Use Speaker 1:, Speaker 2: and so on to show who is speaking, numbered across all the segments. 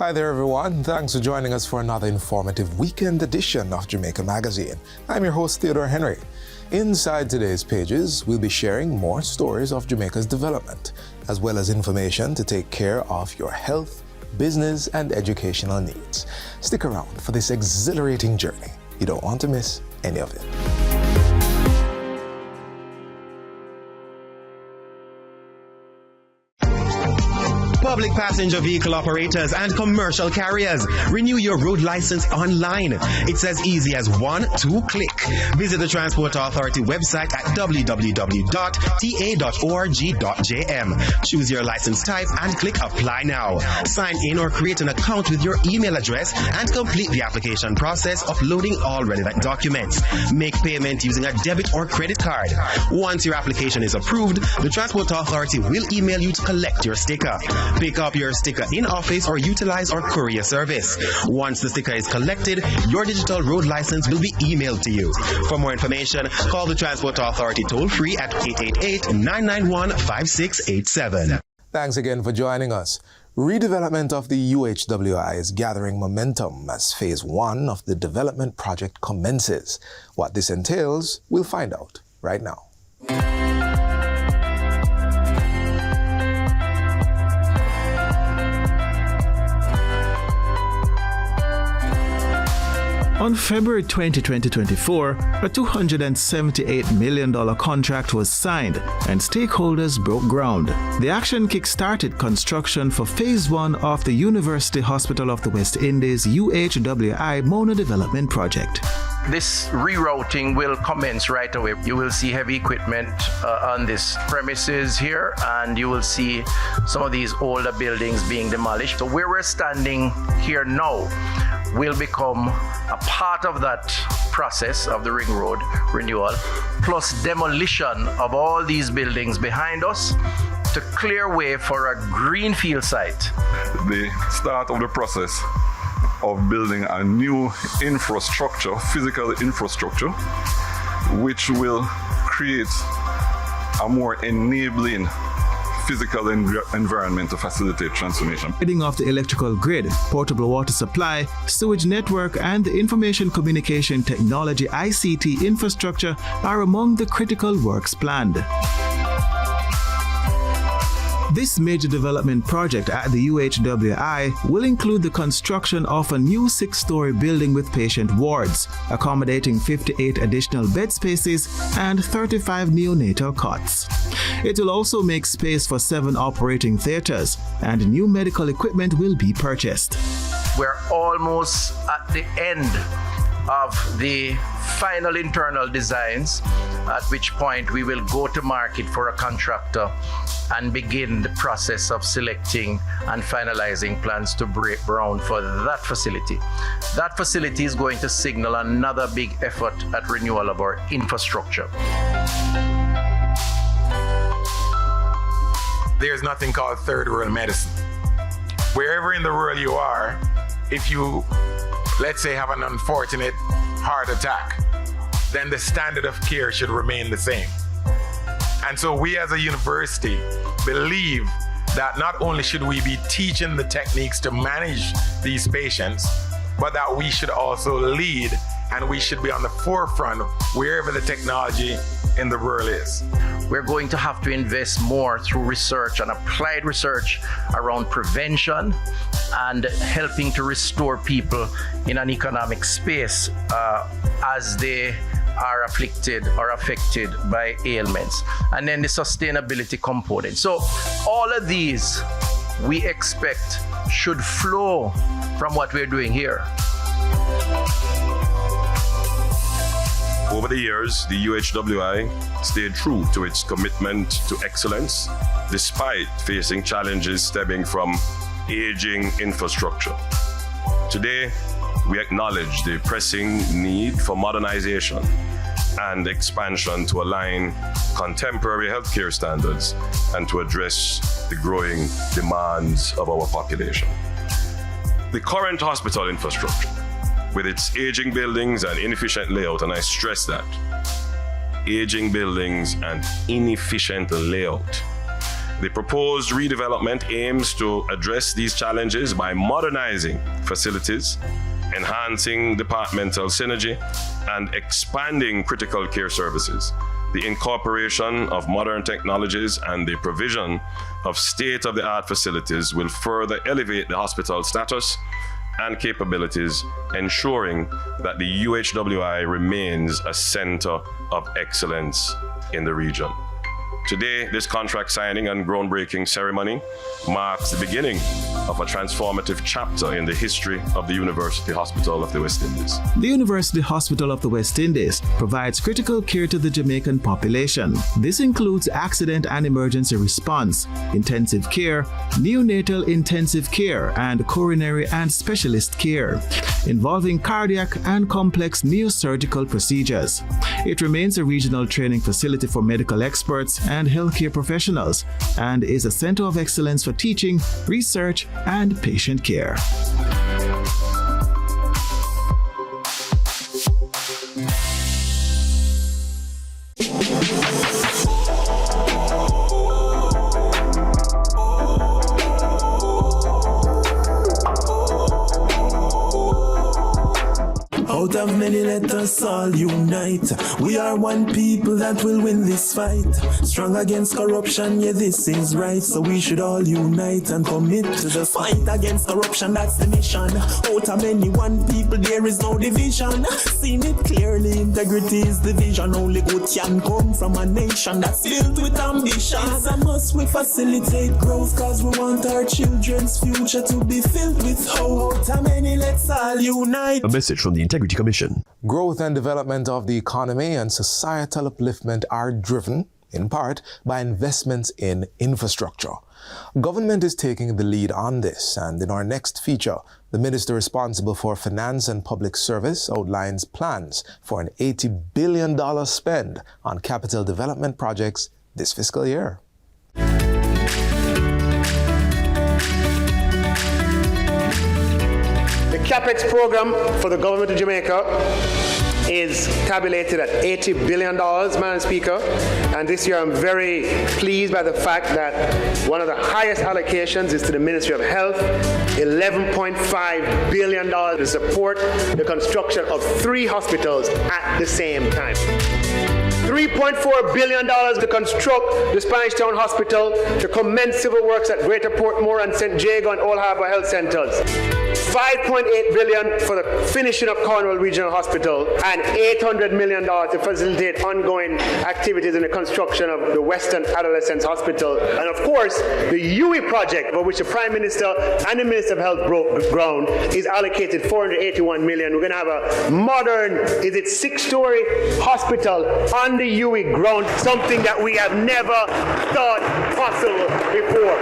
Speaker 1: Hi there, everyone. Thanks for joining us for another informative weekend edition of Jamaica Magazine. I'm your host, Theodore Henry. Inside today's pages, we'll be sharing more stories of Jamaica's development, as well as information to take care of your health, business, and educational needs. Stick around for this exhilarating journey. You don't want to miss any of it.
Speaker 2: Public passenger vehicle operators and commercial carriers, renew your road license online. It's as easy as 1-2 click. Visit the Transport Authority website at www.ta.org.jm. Choose your license type and click Apply Now. Sign in or create an account with your email address and complete the application process, uploading all relevant documents. Make payment using a debit or credit card. Once your application is approved, the Transport Authority will email you to collect your sticker. Pick up your sticker in office or utilize our courier service. Once the sticker is collected, your digital road license will be emailed to you. For more information, call the Transport Authority toll-free at 888-991-5687.
Speaker 1: Thanks again for joining us. Redevelopment of the UHWI is gathering momentum as Phase 1 of the development project commences. What this entails, we'll find out right now.
Speaker 3: On February 20, 2024, a $278 million contract was signed and stakeholders broke ground. The action kick-started construction for Phase 1 of the University Hospital of the West Indies UHWI Mona Development Project.
Speaker 4: This rerouting will commence right away. You will see heavy equipment on this premises here, and you will see some of these older buildings being demolished. So where we're standing here now will become a part of that process of the ring road renewal, plus demolition of all these buildings behind us to clear way for a greenfield site.
Speaker 5: The start of the process of building a new infrastructure, physical infrastructure, which will create a more enabling physical environment to facilitate transformation.
Speaker 3: Heading off the electrical grid, portable water supply, sewage network, and the information communication technology ICT infrastructure are among the critical works planned. This major development project at the UHWI will include the construction of a new 6-story building with patient wards, accommodating 58 additional bed spaces and 35 neonatal cots. It will also make space for 7 operating theaters, and new medical equipment will be purchased.
Speaker 4: We're almost at the end of the final internal designs, at which point we will go to market for a contractor and begin the process of selecting and finalizing plans to break ground for that facility. That facility is going to signal another big effort at renewal of our infrastructure.
Speaker 6: There's nothing called third world medicine. Wherever in the world you are, if you, let's say, have an unfortunate heart attack, then the standard of care should remain the same. And so we as a university believe that not only should we be teaching the techniques to manage these patients, but that we should also lead, and we should be on the forefront wherever the technology in the world is.
Speaker 4: We're going to have to invest more through research and applied research around prevention and helping to restore people in an economic space as they are afflicted or affected by ailments. And then the sustainability component. So all of these we expect should flow from what we're doing here.
Speaker 7: Over the years, the UHWI stayed true to its commitment to excellence, despite facing challenges stemming from aging infrastructure. Today, we acknowledge the pressing need for modernization and expansion to align contemporary healthcare standards and to address the growing demands of our population. The current hospital infrastructure, with its aging buildings and inefficient layout, and I stress that, aging buildings and inefficient layout, The proposed redevelopment aims to address these challenges by modernizing facilities, enhancing departmental synergy, and expanding critical care services. The incorporation of modern technologies and the provision of state-of-the-art facilities will further elevate the hospital status and capabilities, ensuring that the UHWI remains a center of excellence in the region. Today, this contract signing and groundbreaking ceremony marks the beginning of a transformative chapter in the history of the University Hospital of the West Indies.
Speaker 3: The University Hospital of the West Indies provides critical care to the Jamaican population. This includes accident and emergency response, intensive care, neonatal intensive care, and coronary and specialist care, involving cardiac and complex neosurgical procedures. It remains a regional training facility for medical experts and healthcare professionals, and is a center of excellence for teaching, research, and patient care.
Speaker 8: Out of many, let us all unite. We are one people that will win this fight. Strong against corruption, yeah, this is right. So we should all unite and commit to the fight against corruption, that's the mission. Out of many, one people, there is no division. Seen it clearly, integrity is the vision. Only good can come from a nation that's filled with ambition. It's a must we facilitate growth, cause we want our children's future to be filled with hope. Out of many, let's all unite.
Speaker 9: A message from the Integrity Commission.
Speaker 1: Growth and development of the economy and societal upliftment are driven, in part, by investments in infrastructure. Government is taking the lead on this, and in our next feature, the Minister responsible for Finance and Public Service outlines plans for an $80 billion spend on capital development projects this fiscal year.
Speaker 10: The CapEx program for the government of Jamaica is tabulated at $80 billion, Madam Speaker. And this year I'm very pleased by the fact that one of the highest allocations is to the Ministry of Health, $11.5 billion to support the construction of 3 hospitals at the same time. $3.4 billion to construct the Spanish Town Hospital, to commence civil works at Greater Portmore and St. Jago and Old Harbour Health Centres. $5.8 billion for the finishing of Cornwall Regional Hospital, and $800 million to facilitate ongoing activities in the construction of the Western Adolescents Hospital. And of course, the UWI project, for which the Prime Minister and the Minister of Health broke ground, is allocated $481 million. We're going to have a modern, 6-story hospital on the UWI ground, something that we have never thought possible before.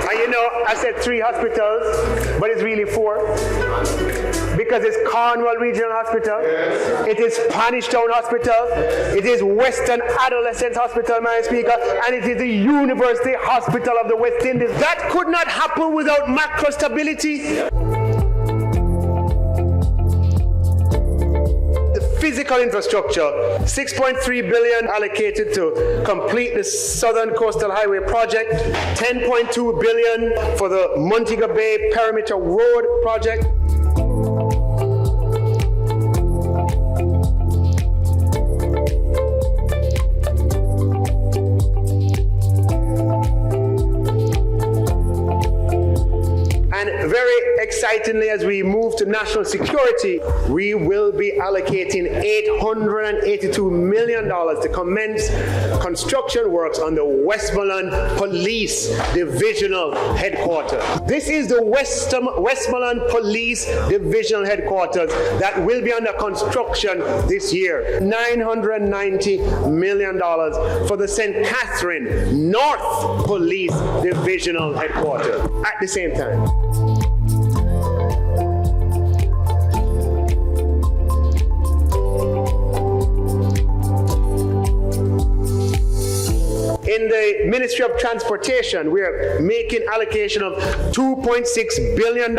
Speaker 10: And you know, I said 3 hospitals, but it's really 4. Because it's Cornwall Regional Hospital, it is Spanish Town Hospital, it is Western Adolescents Hospital, Madam Speaker, and it is the University Hospital of the West Indies. That could not happen without macro stability. Physical infrastructure, $6.3 billion allocated to complete the Southern Coastal Highway project, $10.2 billion for the Montego Bay Perimeter Road project. And very excitingly, as we move to national security, we will be allocating $882 million to commence construction works on the Westmoreland Police Divisional Headquarters. This is the Westmoreland Police Divisional Headquarters that will be under construction this year. $990 million for the St. Catherine North Police Divisional Headquarters at the same time. In the Ministry Ministry of Transportation, we are making allocation of $2.6 billion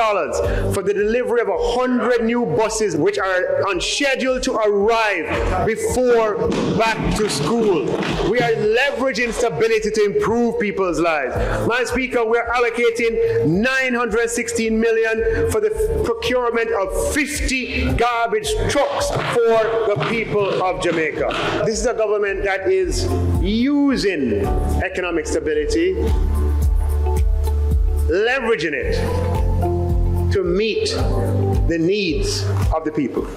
Speaker 10: for the delivery of 100 new buses which are on schedule to arrive before back to school. We are leveraging stability to improve people's lives. Madam Speaker, we are allocating $916 million for the procurement of 50 garbage trucks for the people of Jamaica. This is a government that is using economic stability, leveraging it to meet the needs of the people.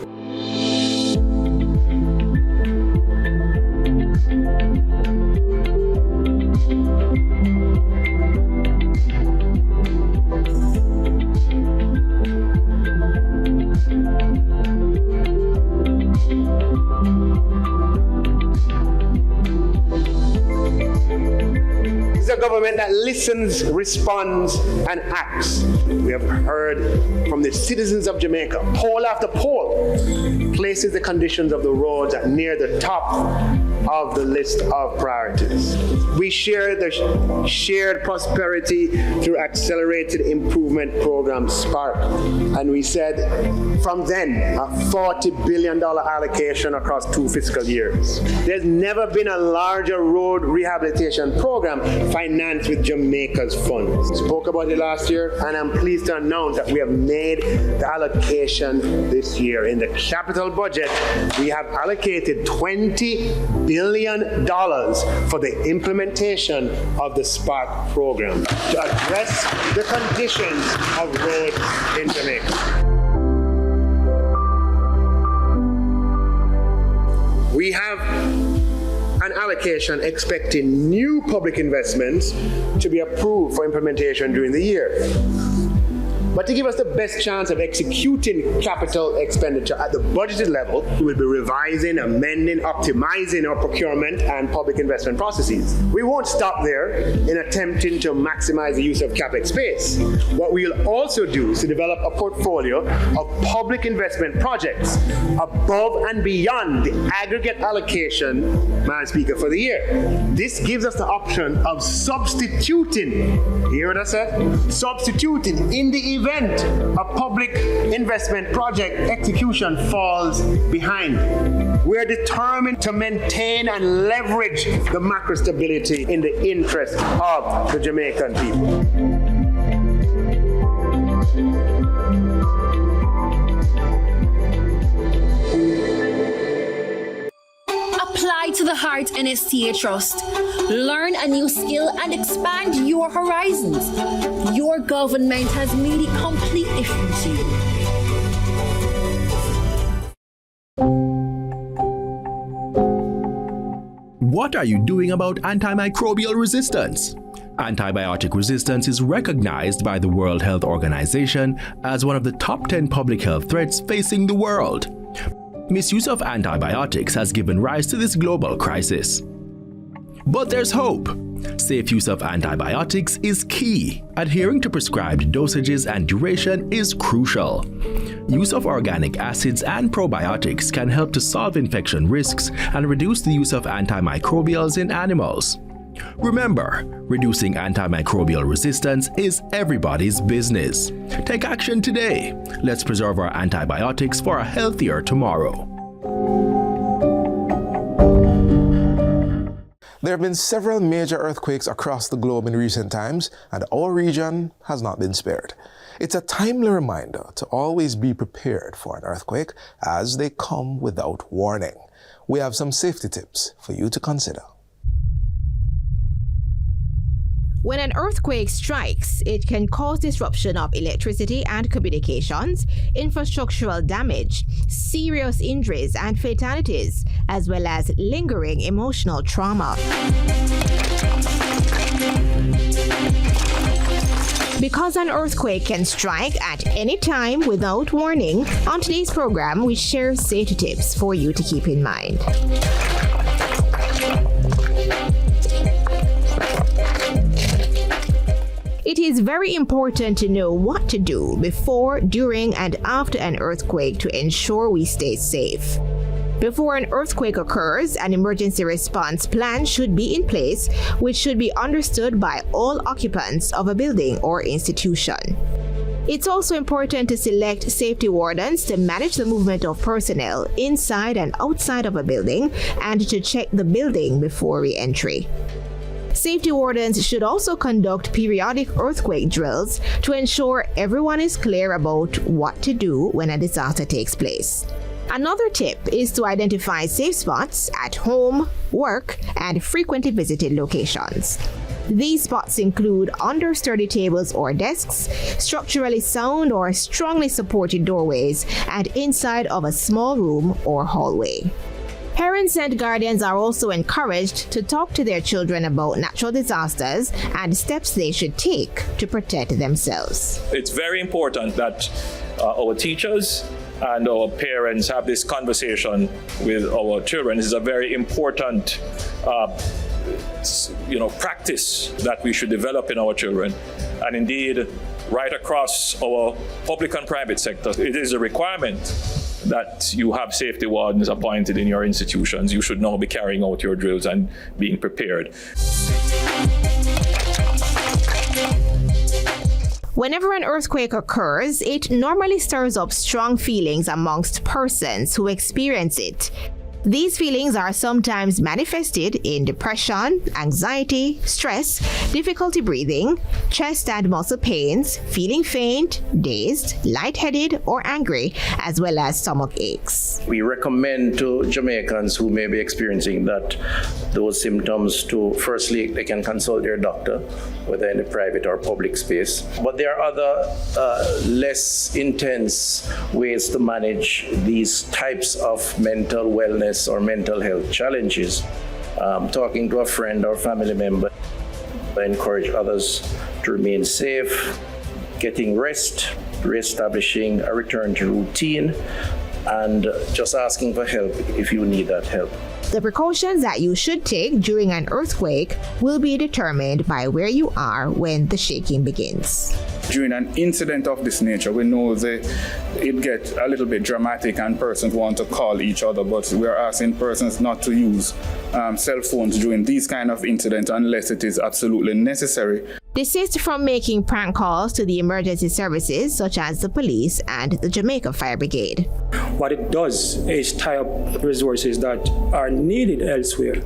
Speaker 10: A government that listens, responds, and acts. We have heard from the citizens of Jamaica, poll after poll places the conditions of the roads at near the top of the list of priorities. We share the shared prosperity through Accelerated Improvement Program, SPARK, and we said from then a $40 billion allocation across 2 fiscal years. There's never been a larger road rehabilitation program financed with Jamaica's funds. Spoke about it last year, and I'm pleased to announce that we have made the allocation this year. In the capital budget, we have allocated $20 billion for the implementation of the SPARK program to address the conditions of roads in Jamaica. We have an allocation expecting new public investments to be approved for implementation during the year. But to give us the best chance of executing capital expenditure at the budgeted level, we will be revising, amending, optimizing our procurement and public investment processes. We won't stop there in attempting to maximize the use of CapEx space. What we will also do is to develop a portfolio of public investment projects above and beyond the aggregate allocation, Madam Speaker, for the year. This gives us the option of substituting, hear what I said? Substituting in the event a public investment project execution falls behind. We are determined to maintain and leverage the macro stability in the interest of the Jamaican people.
Speaker 9: Apply to the Heart NSTA Trust. Learn a new skill and expand your horizons. Your government has made it completely free to you.
Speaker 11: What are you doing about antimicrobial resistance? Antibiotic resistance is recognized by the World Health Organization as one of the top 10 public health threats facing the world. Misuse of antibiotics has given rise to this global crisis. But there's hope. Safe use of antibiotics is key. Adhering to prescribed dosages and duration is crucial. Use of organic acids and probiotics can help to solve infection risks and reduce the use of antimicrobials in animals. Remember, reducing antimicrobial resistance is everybody's business. Take action today. Let's preserve our antibiotics for a healthier tomorrow.
Speaker 1: There have been several major earthquakes across the globe in recent times, and our region has not been spared. It's a timely reminder to always be prepared for an earthquake, as they come without warning. We have some safety tips for you to consider.
Speaker 12: When an earthquake strikes, it can cause disruption of electricity and communications, infrastructural damage, serious injuries and fatalities, as well as lingering emotional trauma. Because an earthquake can strike at any time without warning, on today's program we share safety tips for you to keep in mind. It is very important to know what to do before, during, and after an earthquake to ensure we stay safe. Before an earthquake occurs, an emergency response plan should be in place, which should be understood by all occupants of a building or institution. It's also important to select safety wardens to manage the movement of personnel inside and outside of a building and to check the building before re-entry. Safety wardens should also conduct periodic earthquake drills to ensure everyone is clear about what to do when a disaster takes place. Another tip is to identify safe spots at home, work, and frequently visited locations. These spots include under sturdy tables or desks, structurally sound or strongly supported doorways, and inside of a small room or hallway. Parents and guardians are also encouraged to talk to their children about natural disasters and steps they should take to protect themselves.
Speaker 13: It's very important that our teachers and our parents have this conversation with our children. This is a very important practice that we should develop in our children. And indeed, right across our public and private sector, it is a requirement that you have safety wardens appointed in your institutions. You should now be carrying out your drills and being prepared.
Speaker 12: Whenever an earthquake occurs, it normally stirs up strong feelings amongst persons who experience it. These feelings are sometimes manifested in depression, anxiety, stress, difficulty breathing, chest and muscle pains, feeling faint, dazed, lightheaded, or angry, as well as stomach aches.
Speaker 4: We recommend to Jamaicans who may be experiencing those symptoms to firstly, they can consult their doctor, whether in the private or public space. But there are other less intense ways to manage these types of mental wellness or mental health challenges. Talking to a friend or family member, I encourage others to remain safe, getting rest, reestablishing a return to routine, and just asking for help if you need that help.
Speaker 12: The precautions that you should take during an earthquake will be determined by where you are when the shaking begins.
Speaker 14: During an incident of this nature, we know that it gets a little bit dramatic and persons want to call each other, but we are asking persons not to use cell phones during these kind of incidents unless it is absolutely necessary.
Speaker 12: Desist from making prank calls to the emergency services such as the police and the Jamaica Fire Brigade.
Speaker 15: What it does is tie up resources that are needed elsewhere,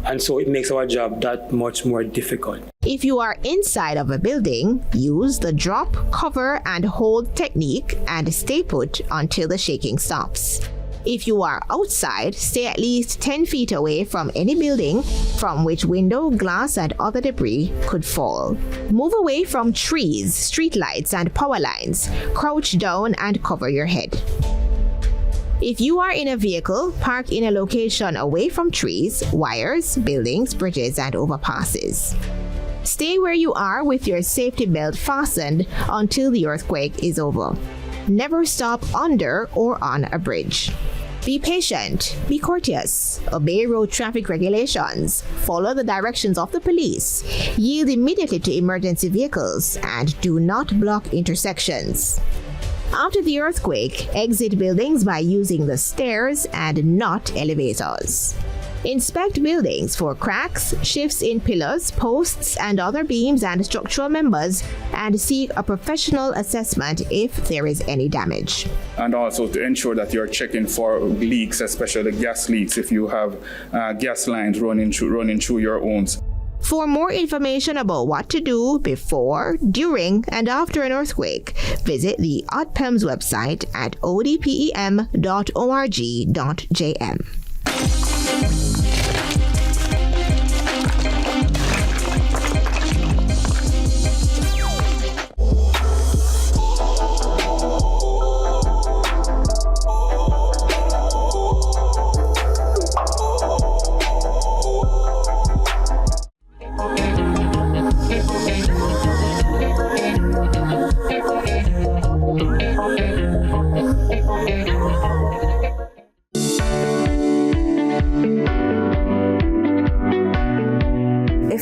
Speaker 15: and so it makes our job that much more difficult.
Speaker 12: If you are inside of a building, use the drop, cover, and hold technique and stay put until the shaking stops. If you are outside, stay at least 10 feet away from any building from which window, glass, and other debris could fall. Move away from trees, streetlights, and power lines. Crouch down and cover your head. If you are in a vehicle, park in a location away from trees, wires, buildings, bridges, and overpasses. Stay where you are with your safety belt fastened until the earthquake is over. Never stop under or on a bridge. Be patient, be courteous, obey road traffic regulations, follow the directions of the police, yield immediately to emergency vehicles, and do not block intersections. After the earthquake, exit buildings by using the stairs and not elevators. Inspect buildings for cracks, shifts in pillars, posts, and other beams and structural members, and seek a professional assessment if there is any damage.
Speaker 14: And also to ensure that you're checking for leaks, especially gas leaks, if you have gas lines running through your homes.
Speaker 12: For more information about what to do before, during, and after an earthquake, visit the ODPEM's website at odpem.org.jm.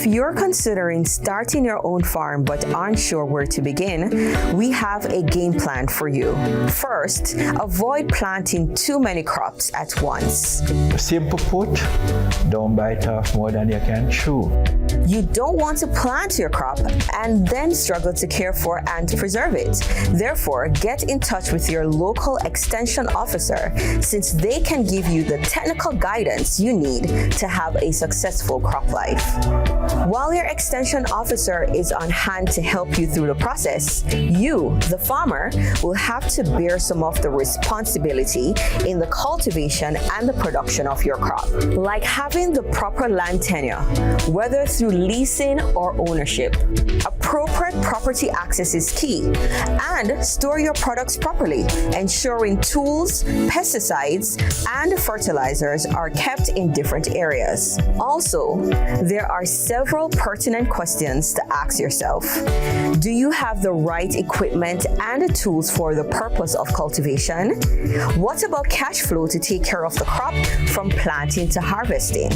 Speaker 16: If you're considering starting your own farm but aren't sure where to begin, we have a game plan for you. First, avoid planting too many crops at once.
Speaker 17: Simple put, don't bite off more than you can chew.
Speaker 16: You don't want to plant your crop and then struggle to care for and preserve it. Therefore, get in touch with your local extension officer, since they can give you the technical guidance you need to have a successful crop life. While your extension officer is on hand to help you through the process, you, the farmer, will have to bear some of the responsibility in the cultivation and the production of your crop, like having the proper land tenure, whether through leasing or ownership. Appropriate property access is key, and store your products properly, ensuring tools, pesticides, and fertilizers are kept in different areas. Also, there are several pertinent questions to ask yourself. Do you have the right equipment and tools for the purpose of cultivation? What about cash flow to take care of the crop from planting to harvesting?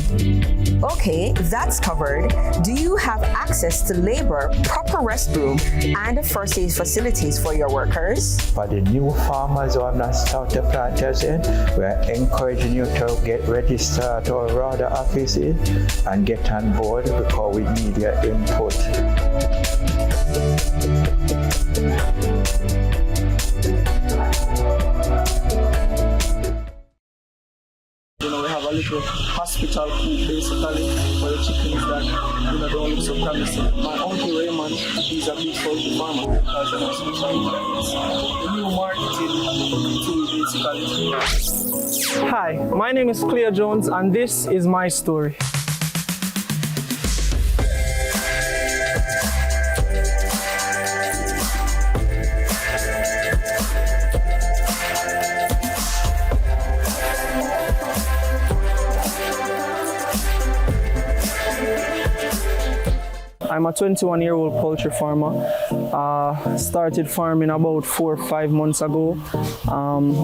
Speaker 16: Okay, that's covered. Do you have access to labor, proper restroom, and first aid facilities for your workers?
Speaker 17: For the new farmers who have not started plantation, we're encouraging you to get registered at our RADA offices and get on board because we need your input.
Speaker 18: We have a little hospital coop basically for the chickens that don't look so promising. My uncle Raymond, he's a big poultry farmer. The new marketing tool basically.
Speaker 19: Hi, my name is Cleo Jones and this is my story. I'm a 21-year-old poultry farmer. Started farming about 4 or 5 months ago.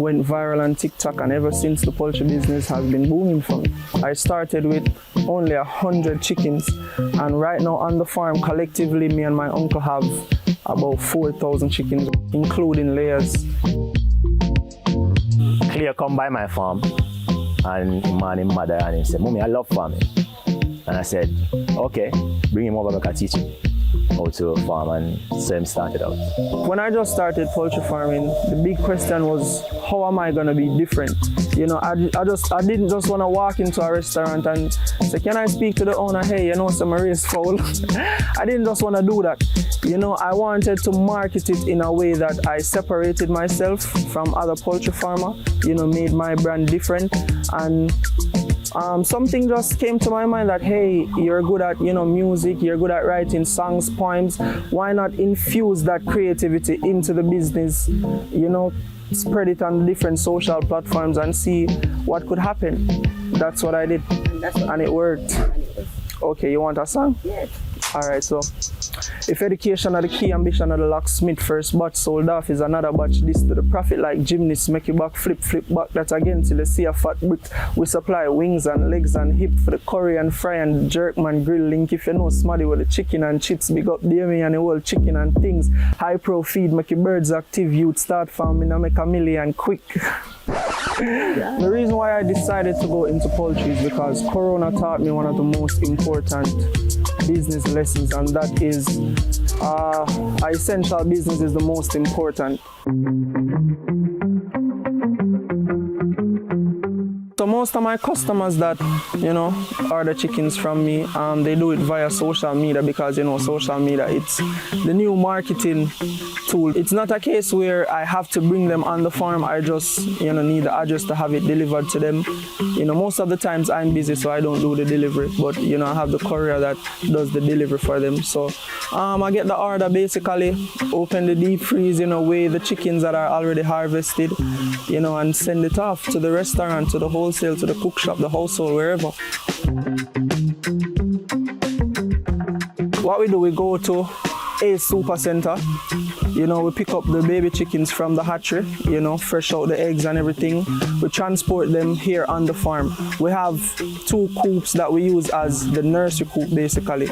Speaker 19: Went viral on TikTok, and ever since the poultry business has been booming for me. I started with only 100 chickens, and right now on the farm, collectively, me and my uncle have about 4,000 chickens, including layers.
Speaker 20: Clear come by my farm, and his mother and he said, "Mommy, I love farming." And I said, okay, bring him over, I can teach him how to farm, and so him started out.
Speaker 19: When I just started poultry farming, the big question was, how am I gonna be different? You know, I didn't just wanna walk into a restaurant and say, can I speak to the owner? Hey, you know, some race fowl. I didn't just wanna do that. You know, I wanted to market it in a way that I separated myself from other poultry farmers, you know, made my brand different. And something just came to my mind that, hey, you're good at, you know, music, you're good at writing songs, poems. Why not infuse that creativity into the business, you know, spread it on different social platforms and see what could happen. That's what I did, and it worked. Okay, you want a song? Yes. All right, so if education are the key, ambition of the locksmith, first batch sold off is another batch. This to the profit like gymnasts, make you back flip back that again till you see a fat brick. We supply wings and legs and hip for the curry and fry and jerk man grill link. If you know Smaddy with the chicken and chips, big up Damien and the whole chicken and things. High pro feed, make your birds active, youth start farming and make a million quick. The reason why I decided to go into poultry is because Corona taught me one of the most important business lessons, and that is essential business is the most important. So most of my customers that, you know, order chickens from me, they do it via social media because, you know, social media, it's the new marketing tool. It's not a case where I have to bring them on the farm. I just, you know, need the address to have it delivered to them. You know, most of the times I'm busy, so I don't do the delivery, but, you know, I have the courier that does the delivery for them. So I get the order, basically, open the deep freeze, you know, weigh the chickens that are already harvested, you know, and send it off to the restaurant, to the wholesale, to the cook shop, the household, wherever. What we do, we go to a super center You know, we pick up the baby chickens from the hatchery, you know, fresh out the eggs and everything. We transport them here on the farm. We have 2 coops that we use as the nursery coop basically,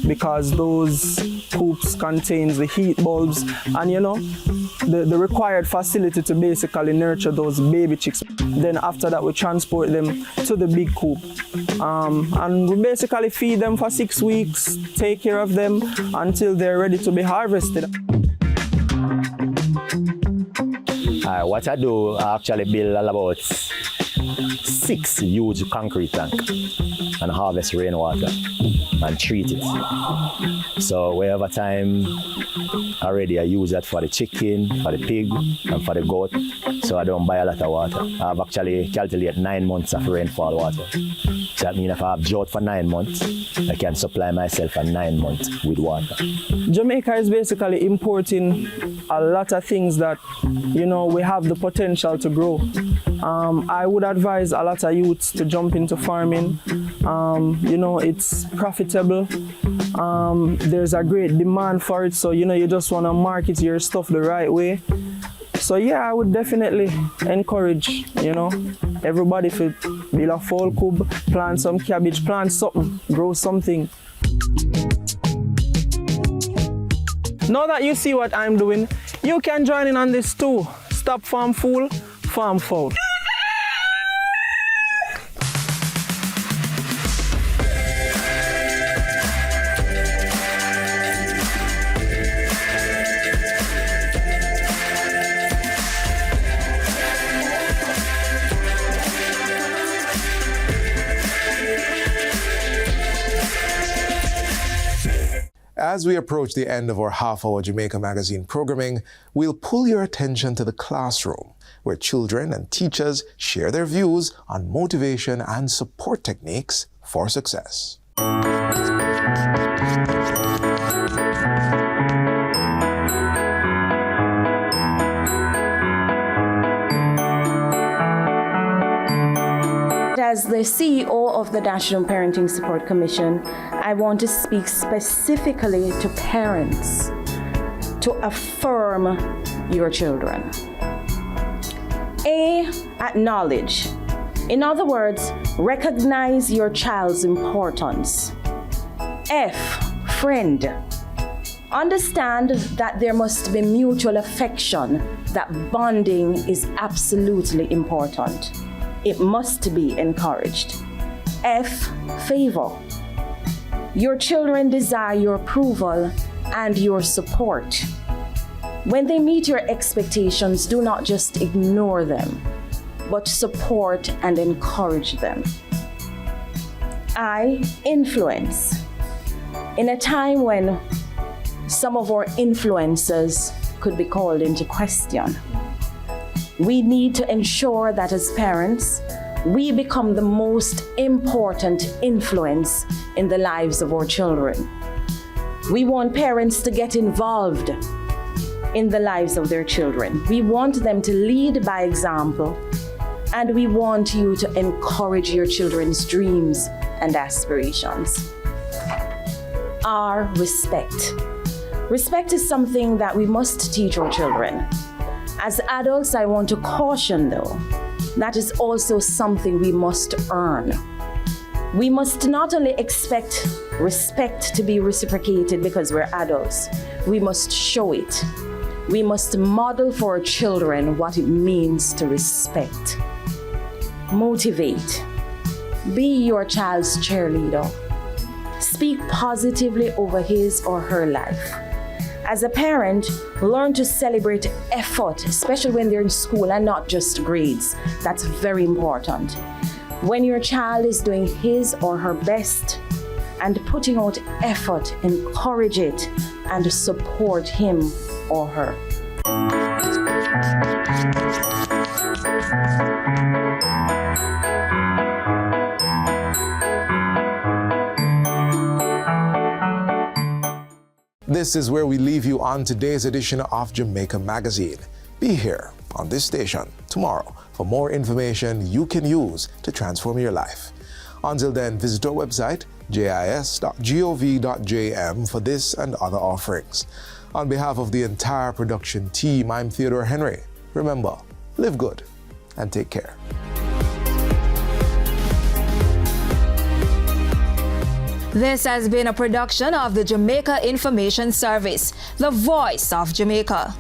Speaker 19: because those coops contains the heat bulbs and, you know, the required facility to basically nurture those baby chicks. Then after that we transport them to the big coop. And we basically feed them for 6 weeks, take care of them until they're ready to be harvested.
Speaker 20: What I do, I actually build about 6 huge concrete tanks and harvest rainwater and treat it. So wherever time already I use that for the chicken, for the pig and for the goat. So I don't buy a lot of water. I've actually calculated 9 months of rainfall water. So that means if I have drought for 9 months, I can supply myself for 9 months with water.
Speaker 19: Jamaica is basically importing a lot of things that, you know, we have the potential to grow. I would advise a lot of youths to jump into farming. You know, it's profitable. There's a great demand for it, so, you know, you just want to market your stuff the right way. So yeah, I would definitely encourage, you know, everybody to build a fall coop, plant some cabbage, plant something, grow something. Now that you see what I'm doing, you can join in on this too. Stop farm fool, farm foul.
Speaker 1: As we approach the end of our half-hour Jamaica Magazine programming, we'll pull your attention to the classroom, where children and teachers share their views on motivation and support techniques for success.
Speaker 21: As the CEO of the National Parenting Support Commission, I want to speak specifically to parents to affirm your children. A, acknowledge. In other words, recognize your child's importance. F, friend. Understand that there must be mutual affection, that bonding is absolutely important. It must be encouraged. F, favor. Your children desire your approval and your support. When they meet your expectations, do not just ignore them, but support and encourage them. I, influence. In a time when some of our influences could be called into question, we need to ensure that as parents, we become the most important influence in the lives of our children. We want parents to get involved in the lives of their children. We want them to lead by example, and we want you to encourage your children's dreams and aspirations. R, respect. Respect is something that we must teach our children. As adults, I want to caution though, that is also something we must earn. We must not only expect respect to be reciprocated because we're adults, we must show it. We must model for our children what it means to respect. Motivate. Be your child's cheerleader. Speak positively over his or her life. As a parent, learn to celebrate effort, especially when they're in school and not just grades. That's very important. When your child is doing his or her best and putting out effort, encourage it and support him or her.
Speaker 1: This is where we leave you on today's edition of Jamaica Magazine. Be here on this station tomorrow for more information you can use to transform your life. Until then, visit our website, jis.gov.jm for this and other offerings. On behalf of the entire production team, I'm Theodore Henry. Remember, live good and take care.
Speaker 2: This has been a production of the Jamaica Information Service, the voice of Jamaica.